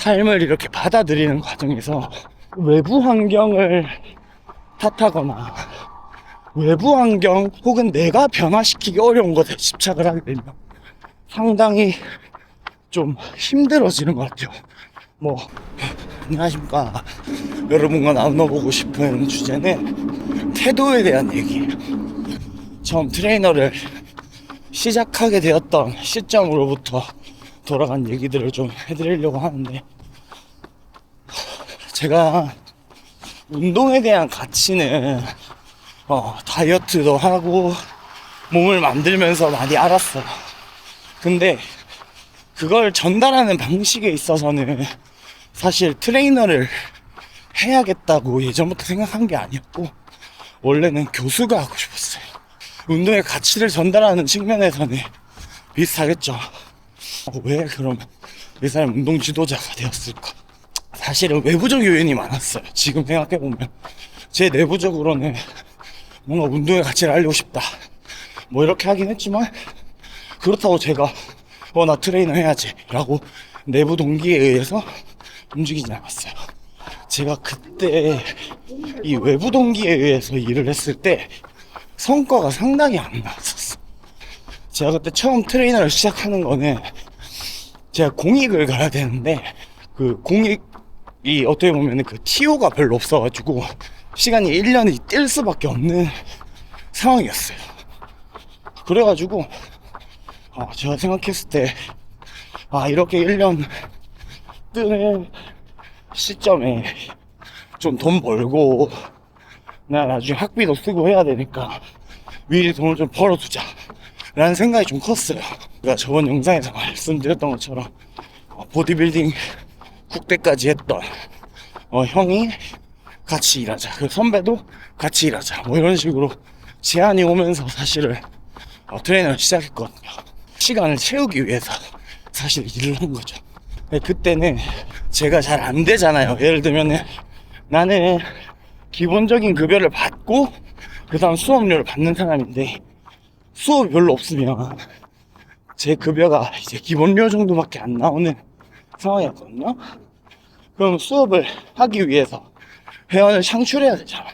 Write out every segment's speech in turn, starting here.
삶을 이렇게 받아들이는 과정에서 외부 환경을 탓하거나 외부 환경 혹은 내가 변화시키기 어려운 것에 집착을 하게 되면 상당히 좀 힘들어지는 것 같아요. 뭐 안녕하십니까. 여러분과 나눠보고 싶은 주제는 태도에 대한 얘기예요. 처음 트레이너를 시작하게 되었던 시점으로부터 돌아간 얘기들을 좀 해드리려고 하는데, 제가 운동에 대한 가치는 다이어트도 하고 몸을 만들면서 많이 알았어요. 근데 그걸 전달하는 방식에 있어서는 사실 트레이너를 해야겠다고 예전부터 생각한 게 아니었고, 원래는 교수가 하고 싶었어요. 운동의 가치를 전달하는 측면에서는 비슷하겠죠. 왜 그럼 이 사람 운동 지도자가 되었을까? 사실은 외부적 요인이 많았어요. 지금 생각해보면 제 내부적으로는 뭔가 운동의 가치를 알리고 싶다 뭐 이렇게 하긴 했지만, 그렇다고 제가 나 트레이너 해야지 라고 내부 동기에 의해서 움직이지 않았어요. 제가 그때 이 외부 동기에 의해서 일을 했을 때 성과가 상당히 안 나왔었어. 제가 그때 처음 트레이너를 시작하는 거는 제가 공익을 가야 되는데, 그 공익이 어떻게 보면 그 TO가 별로 없어가지고 시간이 1년이 뛸 수밖에 없는 상황이었어요. 그래가지고 제가 생각했을 때 이렇게 1년 뜨는 시점에 좀 돈 벌고 나 나중에 학비도 쓰고 해야 되니까 미리 돈을 좀 벌어두자 라는 생각이 좀 컸어요. 제가 저번 영상에서 말씀드렸던 것처럼 보디빌딩 국대까지 했던 형이 같이 일하자, 그 선배도 같이 일하자, 뭐 이런 식으로 제안이 오면서 사실은 트레이너를 시작했거든요. 시간을 채우기 위해서 사실 일을 한 거죠. 그때는 제가 잘 안 되잖아요. 예를 들면은 나는 기본적인 급여를 받고 그 다음 수업료를 받는 사람인데, 수업이 별로 없으면 제 급여가 이제 기본료 정도밖에 안 나오는 상황이었거든요. 그럼 수업을 하기 위해서 회원을 창출해야 되잖아.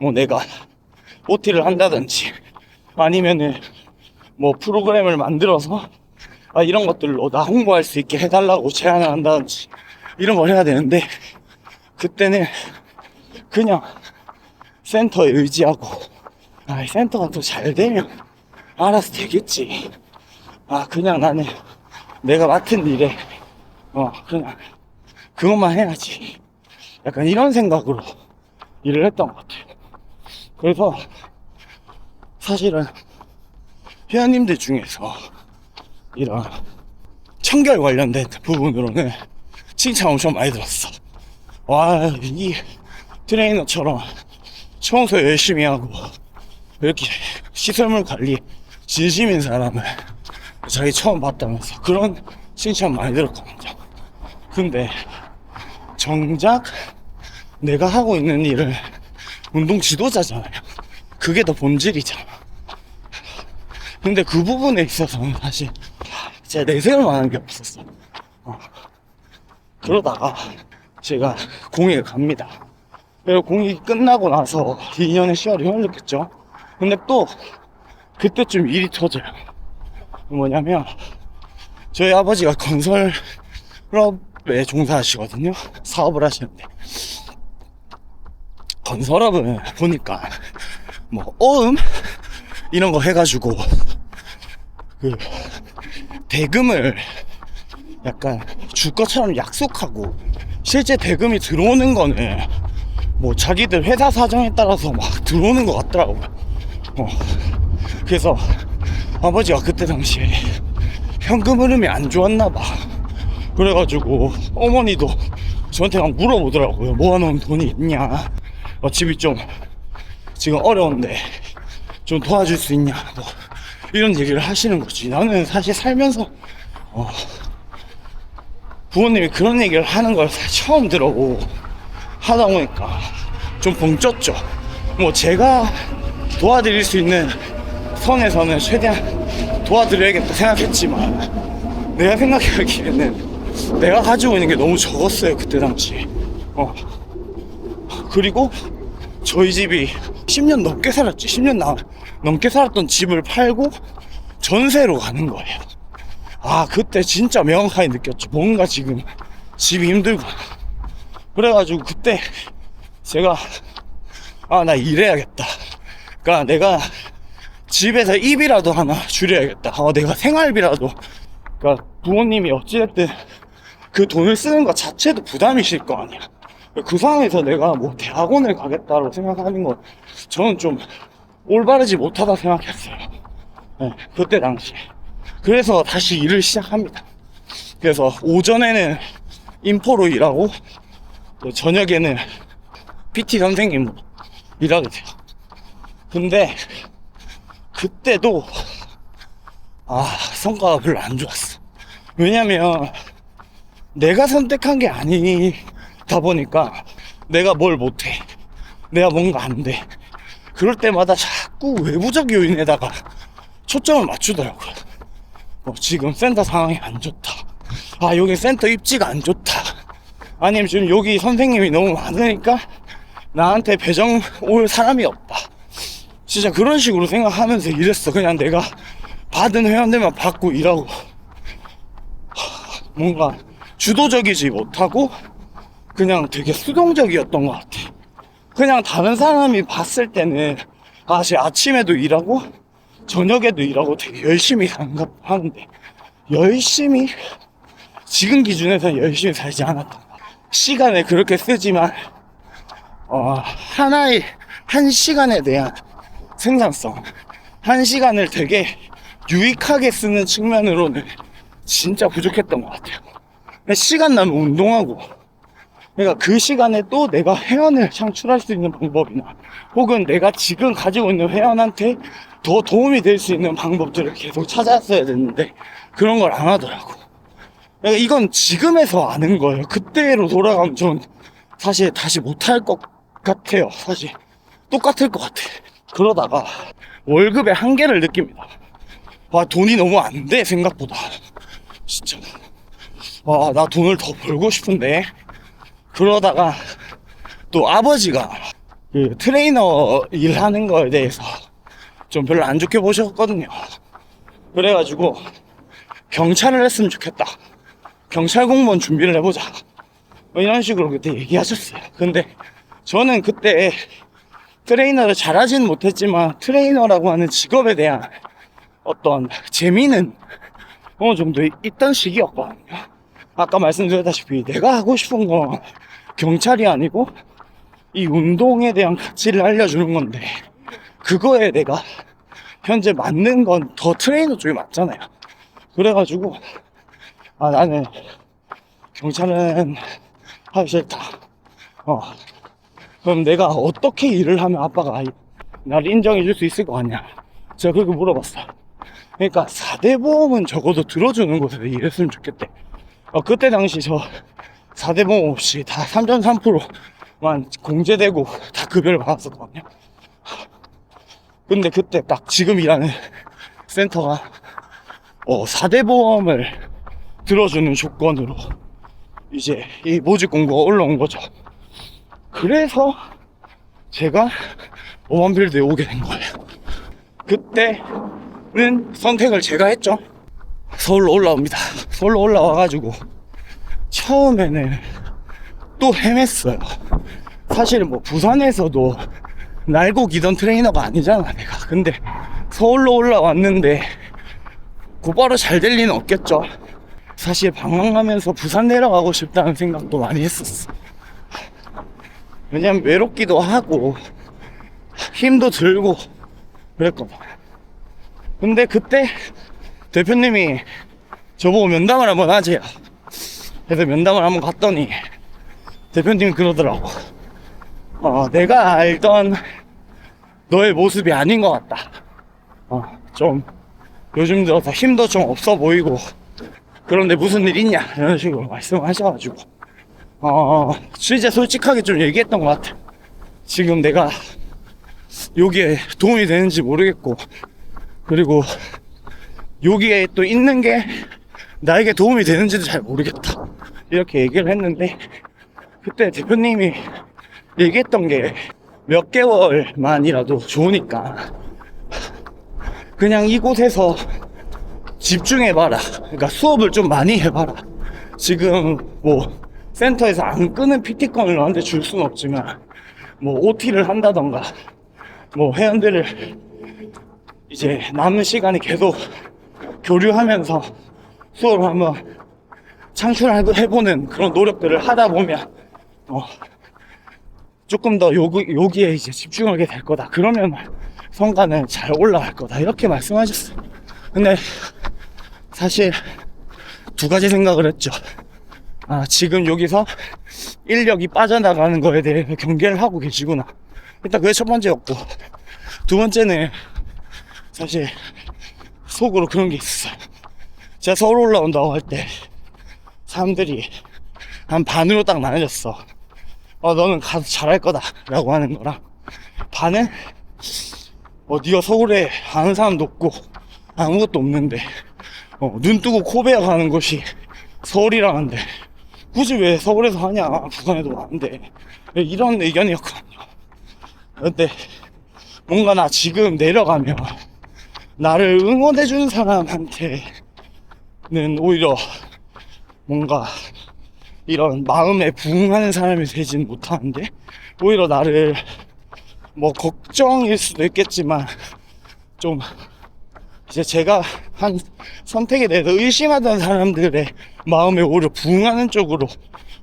뭐 내가 OT를 한다든지 아니면은 뭐 프로그램을 만들어서 이런 것들로 나 홍보할 수 있게 해달라고 제안을 한다든지 이런 걸 해야 되는데, 그때는 그냥 센터에 의지하고 센터가 더 잘 되면 알아서 되겠지, 그냥 나는 내가 맡은 일에 그냥 그것만 해야지, 약간 이런 생각으로 일을 했던 것 같아요. 그래서 사실은 회원님들 중에서 이런 청결 관련된 부분으로는 칭찬 엄청 많이 들었어. 이 트레이너처럼 청소 열심히 하고 이렇게 시설물 관리 진심인 사람을 자기 처음 봤다면서 그런 칭찬 많이 들었거든요. 근데 정작 내가 하고 있는 일은 운동 지도자잖아요. 그게 더 본질이잖아. 근데 그 부분에 있어서는 사실 제가 내세울 만한 게 없었어. 그러다가 제가 공익을 갑니다. 그리고 공익이 끝나고 나서 2년의 시간이 흘렀겠죠. 근데 또 그때쯤 일이 터져요. 뭐냐면 저희 아버지가 건설업에 종사하시거든요. 사업을 하시는데, 건설업은 보니까 뭐 어음 이런 거 해가지고 그 대금을 약간 줄 것처럼 약속하고 실제 대금이 들어오는 거는 뭐 자기들 회사 사정에 따라서 막 들어오는 것 같더라고요. 그래서 아버지가 그때 당시에 현금 흐름이 안 좋았나 봐. 그래가지고 어머니도 저한테 막 물어보더라고요. 모아놓은 돈이 있냐, 집이 좀 지금 어려운데 좀 도와줄 수 있냐, 뭐 이런 얘기를 하시는 거지. 나는 사실 살면서 부모님이 그런 얘기를 하는 걸 처음 들어보고 하다 보니까 좀 벙쪘죠. 뭐 제가 도와드릴 수 있는 선에서는 최대한 도와드려야겠다 생각했지만, 내가 생각하기에는 내가 가지고 있는 게 너무 적었어요, 그때 당시. 그리고 저희 집이 10년 넘게 살았지. 10년 넘게 살았던 집을 팔고 전세로 가는 거예요. 아, 그때 진짜 명확하게 느꼈죠. 뭔가 지금 집이 힘들고. 그래가지고 그때 제가 나 일해야겠다. 그러니까 내가 집에서 입이라도 하나 줄여야겠다. 내가 생활비라도. 그러니까 부모님이 어찌됐든 그 돈을 쓰는 것 자체도 부담이실 거 아니야. 그 상황에서 내가 뭐 대학원을 가겠다고 생각하는 건 저는 좀 올바르지 못하다 생각했어요. 네, 그때 당시에. 그래서 다시 일을 시작합니다. 그래서 오전에는 인포로 일하고 저녁에는 PT 선생님으로 일하게 돼요. 근데 그때도 성과가 별로 안 좋았어. 왜냐면 내가 선택한 게 아니다 보니까 내가 뭘 못해, 내가 뭔가 안 돼, 그럴 때마다 자꾸 외부적 요인에다가 초점을 맞추더라고요. 지금 센터 상황이 안 좋다, 여기 센터 입지가 안 좋다, 아니면 지금 여기 선생님이 너무 많으니까 나한테 배정 올 사람이 없다. 진짜 그런 식으로 생각하면서 일했어. 그냥 내가 받은 회원들만 받고 일하고, 뭔가 주도적이지 못하고 그냥 되게 수동적이었던 것 같아. 그냥 다른 사람이 봤을 때는 아침에도 일하고 저녁에도 일하고 되게 열심히 하는데, 열심히, 지금 기준에서는 열심히 살지 않았던 것 같아. 시간을 그렇게 쓰지만 한 시간에 대한 생산성, 한 시간을 되게 유익하게 쓰는 측면으로는 진짜 부족했던 것 같아요. 시간 나면 운동하고, 그러니까 그 시간에 또 내가 회원을 창출할 수 있는 방법이나 혹은 내가 지금 가지고 있는 회원한테 더 도움이 될 수 있는 방법들을 계속 찾았어야 됐는데 그런 걸 안 하더라고. 그러니까 이건 지금에서 아는 거예요. 그때로 돌아가면 전 사실 다시 못할 것 같아요. 사실 똑같을 것 같아. 그러다가 월급의 한계를 느낍니다. 돈이 너무 안 돼, 생각보다. 진짜 나 돈을 더 벌고 싶은데. 그러다가 또 아버지가 그 트레이너 일하는 거에 대해서 좀 별로 안 좋게 보셨거든요. 그래가지고 경찰을 했으면 좋겠다, 경찰 공무원 준비를 해보자, 이런 식으로 그때 얘기하셨어요. 근데 저는 그때 트레이너를 잘하지는 못했지만 트레이너라고 하는 직업에 대한 어떤 재미는 어느 정도 있던 시기였거든요. 아까 말씀드렸다시피 내가 하고 싶은 건 경찰이 아니고 이 운동에 대한 가치를 알려주는 건데, 그거에 내가 현재 맞는 건 더 트레이너 쪽이 맞잖아요. 그래가지고 나는 경찰은 하기 싫다. 그럼 내가 어떻게 일을 하면 아빠가 나를 인정해 줄 수 있을 것 같냐, 제가 그렇게 물어봤어요. 그러니까 4대 보험은 적어도 들어주는 곳에서 일했으면 좋겠대. 그때 당시 저 4대 보험 없이 다 3.3%만 공제되고 다 급여를 받았었거든요. 근데 그때 딱 지금 일하는 센터가 4대 보험을 들어주는 조건으로 이제 이 모집 공고가 올라온 거죠. 그래서 제가 오만필드에 오게 된 거예요. 그때는 선택을 제가 했죠. 서울로 올라옵니다. 서울로 올라와가지고 처음에는 또 헤맸어요. 사실은 뭐 부산에서도 날고 기던 트레이너가 아니잖아 내가. 근데 서울로 올라왔는데 곧바로 잘 될 리는 없겠죠. 사실 방황하면서 부산 내려가고 싶다는 생각도 많이 했었어. 왜냐면 외롭기도 하고 힘도 들고 그랬거든. 근데 그때 대표님이 저보고 면담을 한번 하재요. 그래서 면담을 한번 갔더니 대표님이 그러더라고. 내가 알던 너의 모습이 아닌 것 같다. 좀 요즘 들어서 힘도 좀 없어 보이고 그런데 무슨 일 있냐, 이런 식으로 말씀하셔가지고 진짜 솔직하게 좀 얘기했던 것 같아. 지금 내가 여기에 도움이 되는지 모르겠고, 그리고 여기에 또 있는 게 나에게 도움이 되는지도 잘 모르겠다. 이렇게 얘기를 했는데, 그때 대표님이 얘기했던 게 몇 개월만이라도 좋으니까 그냥 이곳에서 집중해봐라. 그러니까 수업을 좀 많이 해봐라. 지금 뭐 센터에서 안 끄는 PT권을 너한테 줄 수는 없지만 뭐 OT를 한다던가 뭐 회원들을 이제 남은 시간에 계속 교류하면서 수업을 한번 창출해보는 그런 노력들을 하다 보면 조금 더 여기에 이제 집중하게 될 거다. 그러면 성과는 잘 올라갈 거다. 이렇게 말씀하셨어요. 근데 사실 두 가지 생각을 했죠. 지금 여기서 인력이 빠져나가는 거에 대해 경계를 하고 계시구나. 일단 그게 첫 번째였고, 두 번째는 사실 속으로 그런 게 있었어요. 제가 서울 올라온다고 할 때 사람들이 한 반으로 딱 나눠졌어. 너는 가서 잘할 거다 라고 하는 거랑, 반은 네가 서울에 아는 사람도 없고 아무것도 없는데 눈 뜨고 코 베어 가는 곳이 서울이라는데 굳이 왜 서울에서 하냐, 부산에도 하는데, 이런 의견이었거든요. 근데 뭔가 나 지금 내려가면 나를 응원해주는 사람한테는 오히려 뭔가 이런 마음에 부응하는 사람이 되진 못하는데, 오히려 나를 뭐 걱정일 수도 있겠지만 좀 이제 제가 한 선택에 대해서 의심하던 사람들의 마음에 오히려 부응하는 쪽으로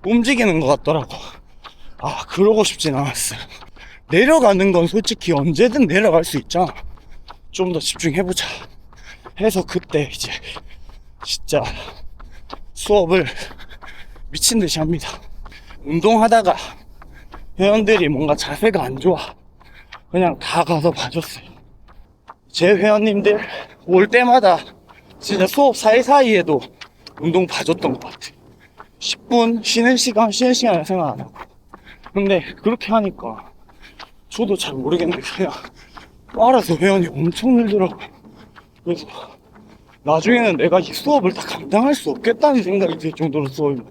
움직이는 것 같더라고. 그러고 싶진 않았어요. 내려가는 건 솔직히 언제든 내려갈 수 있잖아. 좀 더 집중해보자 해서 그때 이제 진짜 수업을 미친듯이 합니다. 운동하다가 회원들이 뭔가 자세가 안 좋아, 그냥 다 가서 봐줬어요. 제 회원님들 올 때마다 진짜 수업 사이사이에도 운동 봐줬던 것 같아요. 10분 쉬는 시간을 생각 안 하고. 근데 그렇게 하니까 저도 잘 모르겠는데 그냥 알아서 회원이 엄청 늘더라고요. 그래서 나중에는 내가 이 수업을 다 감당할 수 없겠다는 생각이 들 정도로 수업이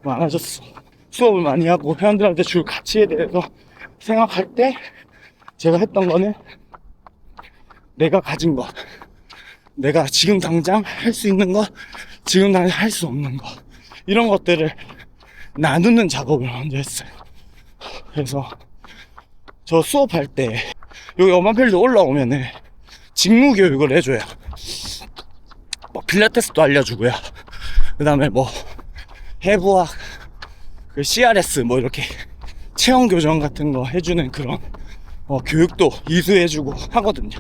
많아졌어. 수업을 많이 하고 회원들한테 줄 가치에 대해서 생각할 때 제가 했던 거는 내가 가진 것, 내가 지금 당장 할 수 있는 것, 지금 당장 할 수 없는 것, 이런 것들을 나누는 작업을 먼저 했어요. 그래서 저 수업할 때 여기 어만필드 올라오면은 직무 교육을 해줘요. 뭐 필라테스도 알려주고요. 그 다음에 뭐 해부학, 그 CRS 뭐 이렇게 체형 교정 같은 거 해주는 그런 교육도 이수해주고 하거든요.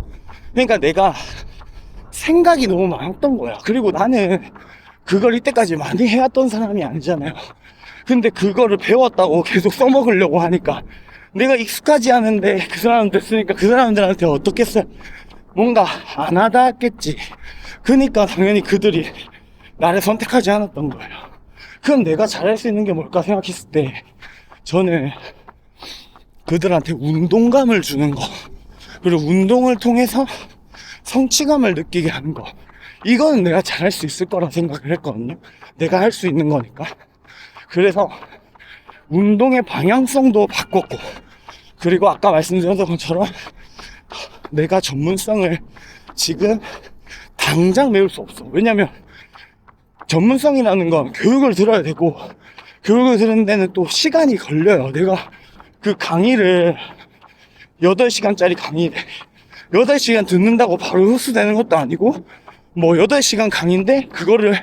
그러니까 내가 생각이 너무 많았던 거야. 그리고 나는 그걸 이때까지 많이 해왔던 사람이 아니잖아요. 근데 그거를 배웠다고 계속 써먹으려고 하니까 내가 익숙하지 않은데 그 사람들 쓰니까 그 사람들한테 어떻겠어요? 뭔가 안 하다 했겠지. 그러니까 당연히 그들이 나를 선택하지 않았던 거예요. 그럼 내가 잘할 수 있는 게 뭘까 생각했을 때 저는 그들한테 운동감을 주는 거, 그리고 운동을 통해서 성취감을 느끼게 하는 거, 이거는 내가 잘할 수 있을 거라 생각을 했거든요. 내가 할 수 있는 거니까. 그래서 운동의 방향성도 바꿨고, 그리고 아까 말씀드렸던 것처럼 내가 전문성을 지금 당장 배울 수 없어. 왜냐면 전문성이라는 건 교육을 들어야 되고, 교육을 들은 데는 또 시간이 걸려요. 내가 그 강의를 8시간짜리 강의를 8시간 듣는다고 바로 흡수되는 것도 아니고, 뭐 8시간 강의인데 그거를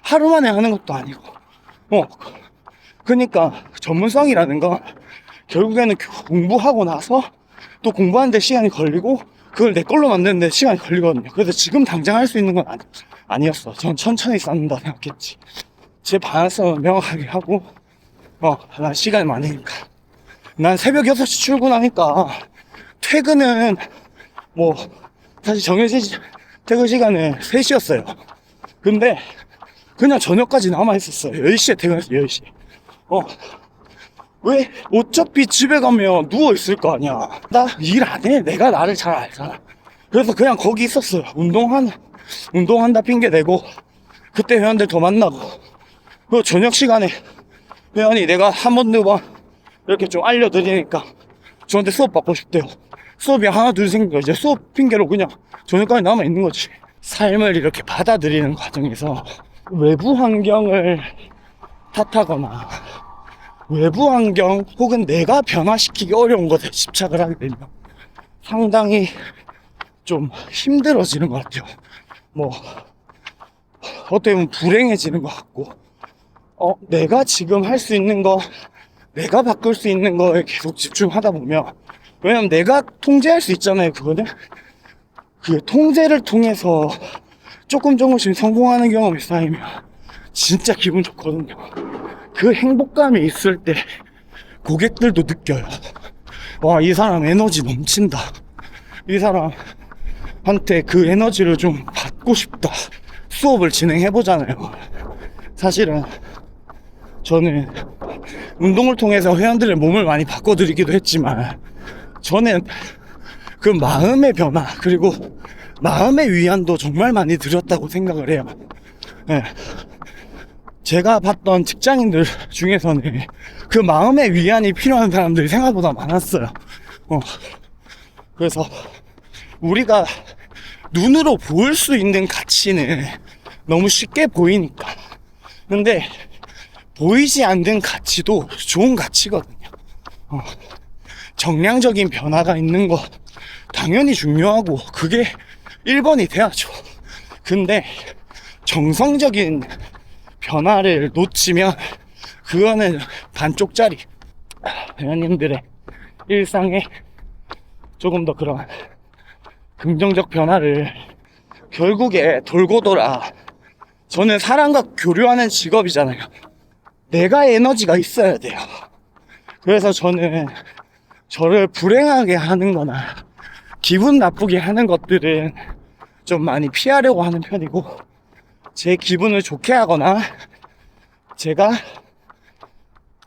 하루 만에 하는 것도 아니고, 그러니까 전문성이라는 건 결국에는 공부하고 나서 또 공부하는데 시간이 걸리고, 그걸 내 걸로 만드는데 시간이 걸리거든요. 그래서 지금 당장 할 수 있는 건 아니었어. 전 천천히 쌓는다 생각했지. 제 방향성을 명확하게 하고, 난 시간이 많으니까. 난 새벽 6시 출근하니까 퇴근은 뭐 사실 정해진 퇴근 시간은 3시였어요. 근데 그냥 저녁까지 남아있었어요. 10시에 퇴근했어요. 10시. 왜? 어차피 집에 가면 누워있을 거 아니야. 나 일 안 해. 내가 나를 잘 알잖아. 그래서 그냥 거기 있었어요. 운동한다 핑계 대고, 그때 회원들 더 만나고, 그리고 저녁 시간에 회원이 내가 한 번, 두 번 이렇게 좀 알려드리니까 저한테 수업 받고 싶대요. 수업이 하나 둘 생기니까 이제 수업 핑계로 그냥 저녁까지 남아있는 거지. 삶을 이렇게 받아들이는 과정에서 외부 환경을 탓하거나 외부 환경 혹은 내가 변화시키기 어려운 것에 집착을 하게 되면 상당히 좀 힘들어지는 것 같아요. 뭐 어떻게 보면 불행해지는 것 같고, 내가 지금 할 수 있는 거, 내가 바꿀 수 있는 거에 계속 집중하다 보면, 왜냐면 내가 통제할 수 있잖아요. 그거는 그 통제를 통해서 조금씩 성공하는 경험이 쌓이면 진짜 기분 좋거든요. 그 행복감이 있을 때 고객들도 느껴요. 와, 이 사람 에너지 넘친다. 이 사람한테 그 에너지를 좀 받고 싶다. 수업을 진행해보잖아요. 사실은 저는 운동을 통해서 회원들의 몸을 많이 바꿔드리기도 했지만, 저는 그 마음의 변화 그리고 마음의 위안도 정말 많이 드렸다고 생각을 해요. 네. 제가 봤던 직장인들 중에서는 그 마음의 위안이 필요한 사람들이 생각보다 많았어요. 그래서 우리가 눈으로 볼 수 있는 가치는 너무 쉽게 보이니까, 근데 보이지 않는 가치도 좋은 가치거든요. 정량적인 변화가 있는 거 당연히 중요하고 그게 1번이 돼야죠. 근데 정성적인 변화를 놓치면 그거는 반쪽짜리. 회원님들의 일상에 조금 더 그런 긍정적 변화를, 결국에 돌고 돌아 저는 사람과 교류하는 직업이잖아요. 내가 에너지가 있어야 돼요. 그래서 저는 저를 불행하게 하는 거나 기분 나쁘게 하는 것들은 좀 많이 피하려고 하는 편이고, 제 기분을 좋게 하거나 제가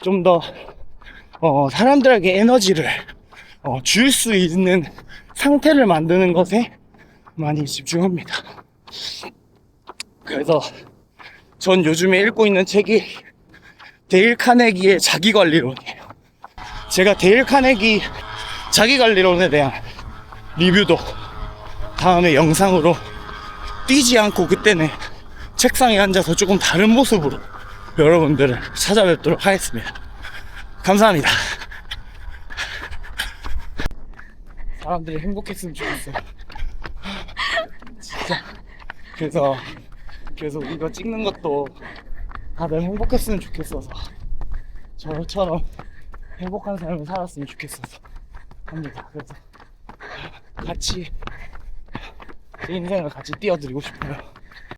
좀 더 사람들에게 에너지를 줄 수 있는 상태를 만드는 것에 많이 집중합니다. 그래서 전 요즘에 읽고 있는 책이 데일 카네기의 자기관리론이에요. 제가 데일 카네기 자기관리론에 대한 리뷰도 다음에 영상으로 뛰지 않고, 그때는 책상에 앉아서 조금 다른 모습으로 여러분들을 찾아뵙도록 하겠습니다. 감사합니다. 사람들이 행복했으면 좋겠어요. 진짜. 그래서 계속 이거 찍는 것도 다들 행복했으면 좋겠어서, 저처럼 행복한 삶을 살았으면 좋겠어서 합니다. 그래서 같이 제 인생을 같이 띄워드리고 싶어요.